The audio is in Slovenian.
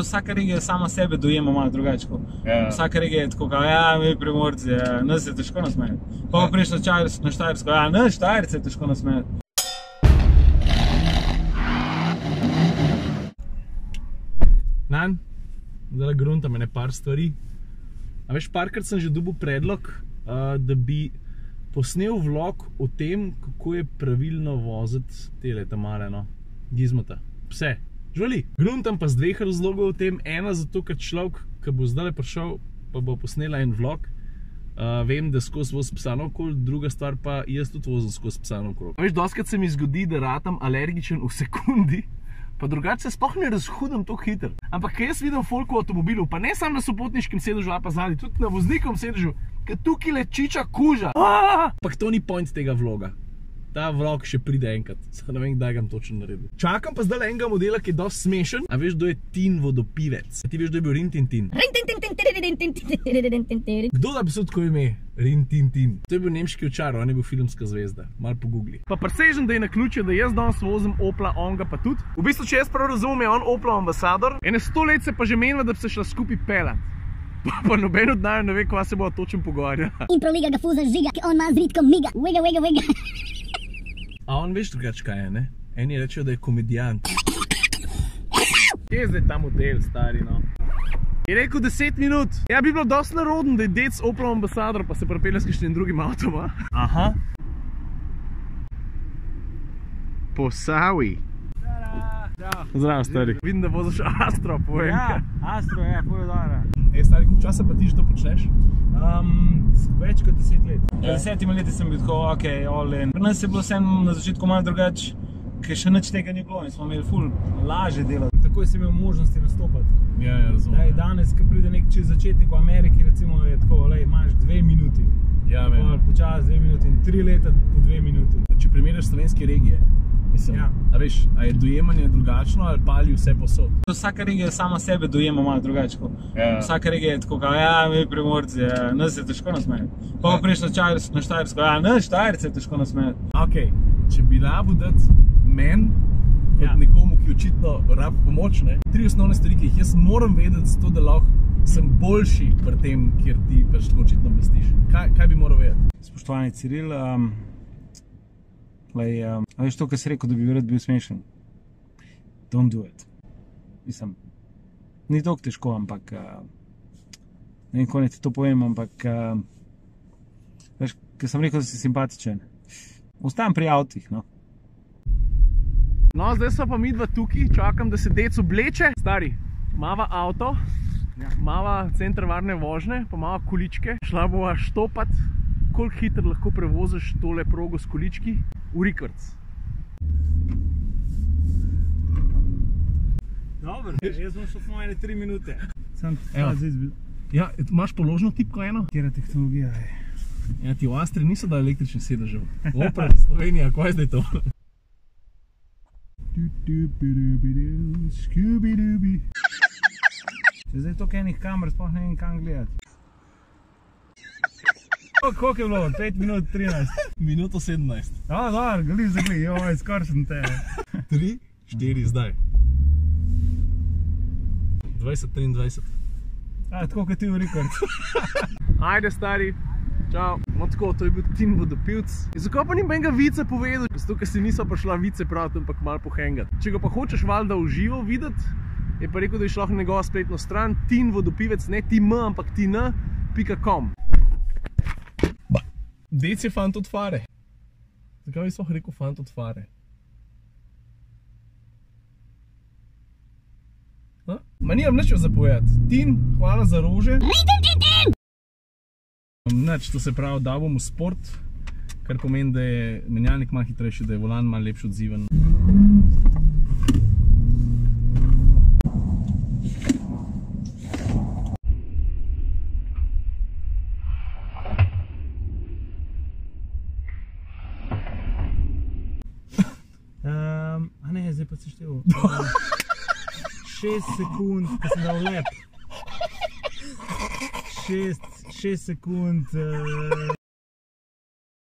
Vsaka regija sama sebe dojema malo drugače. Vsaka regija je tako, ja, mi Primorci, nas je težko nasmejati. Pa priješ na Štajersko, ja, nas Štajerce je težko nasmejati. Nan, zdaj gruntam ene par stvari. A veš, parkrat sem že dobil predlog, da bi posnel vlog o tem, kako je pravilno voziti tele tamale, no, gizmota, pse. Živali. Gruntam pa z dveh razlogov o tem. Ena zato, ker človek, ki bo zdaj prišel, pa bo posnela en vlog, vem, da skozi voz psa naokoli, druga stvar pa jaz tudi vozim skozi psa naokoli. Veš, dostikrat se mi zgodi, da ratam alergičen v sekundi, pa drugače se sploh ne razhudam tako hitro. Ampak kaj jaz vidim folk v avtomobilu, pa ne samo na sopotniškem sedežu, ali pa zadnji, tudi na voznikovem sedežu, ker tukaj lečiča kuža. Ampak to ni point tega vloga. Ta vlog še pride enkrat, ne vem, kdaj ga bom točno naredil. Čakam pa zdaj enega modela, ki je dosti smešen. A veš, kdo je Tin vodopivec? A ti veš, kdo je bil Rintintin? Kdo da bi se tako ime? Rintintin. To je bil nemški očar, on je bil filmska zvezda. Malo pogugli. Pa presežem, da je naključje, da jaz danes vozim Opla, on ga pa tudi. V bistvu, če jaz prav razumem, je on Opla ambasador. Ene 100 let se pa že menila, da bi se šla skupaj pelat. Pa noben od naju ne ve, kva se bo točno pogovarjala. In proliga ga fuza žiga, ki on ima zritko miga. Wiga, wiga, wiga. A on veš drugač kaj je, ne? Eni rečejo, da je komedijant. Kje je zdaj ta model, stari, no? Je rekel 10 minut. Ja, bi bilo dosti narodno, da je dec Opel ambasador, pa se prepelja s kakšnim drugim avtom, a? Aha. Posavi. Zdravo, stari. Vidim, da voziš Astro, povem. Ja, Astro, ja, povej dobro. Stari, koliko časa pa ti že to počneš? Več kot 10 let. 10 leti sem bil tako, ok, all in. Pri nas je bilo vsem na začetku malo drugače, ker še nič tega ni bilo in smo imeli ful lažje delati. Takoj si imel možnosti nastopati. Ja, razumem. Danes, ko pride nek čez začetnik v Ameriki, recimo, je tako, imaš 2 minuti. Ja, vem. Počas 2 minuti in 3 leta po 2 minuti. Če primerjaš slovenske regije, mislim, a veš, a je dojemanje drugačno ali pali vse posod? Vsaka regija sama sebe dojema malo drugače. Vsaka regija je tako, ja, mi Primorci, nas je težko nasmejati. Pa priješ na Štajersko, ja, nas Štajerce je težko nasmejati. Ok, če bi rabil dati men, kot nekomu, ki očitno rabi pomoč, ne, 3 osnovne stvari, ki jih jaz moram vedeti, zato da lahko sem boljši pri tem, kjer ti pač tako očitno blestiš. Kaj bi moral vedeti? Spoštovani Ciril, a veš to, kar si rekel, da bi rad bil smešen? Don't do it. Mislim, ni toliko težko, ampak ne vem, ko ne ti to povem, ampak veš, ker sem rekel, da si simpatičen. Ostajam pri avtih, no. No, zdaj so pa midva tukaj, čakam, da se dec obleče. Stari, mava avto, mava center varne vožnje, pa mava količke. Šla bova štopat, koliko hitro lahko prevoziš tole progo s količki v rikvrc. Dobro, jaz bom šel po mene 3 minute. Ja, imaš položno tipko eno? Kjera tehnologija je? Ja, ti v Astri niso dali električni sedežev. Opel, Slovenija, kaj je zdaj to? Če zdaj toliko enih kamer, sploh ne vem kam gledati. Koliko je bilo? 5 minut 13? Minuto 17. Dobro, glih za glih, joj, skor sem te. 3, 4, zdaj. 20, 23. Tako kot ti v rekord. Ajde, stari. Čau. No tako, to je bil Tin vodopivec. Zakaj pa ni benga vice povedal? Zato, ker si niso prišla vice praviti, ampak malo pohengat. Če ga pa hočeš valjda v živo videti, je pa rekel, da je šlo na njegovo spletno stran Tin vodopivec, ne tim, ampak tin.com. Dec je fant od fare. Zakaj bi sploh rekel fant od fare? Ma nimam nič za povedati. Tin, hvala za rože. Nič, to se pravi, da bom v sport, kar pomeni, da je menjalnik malo hitrejši, da je volan malo lepši odziven. A ne, zdaj pa si štev. 6 sekund, ko sem dal lep. 6 sekund.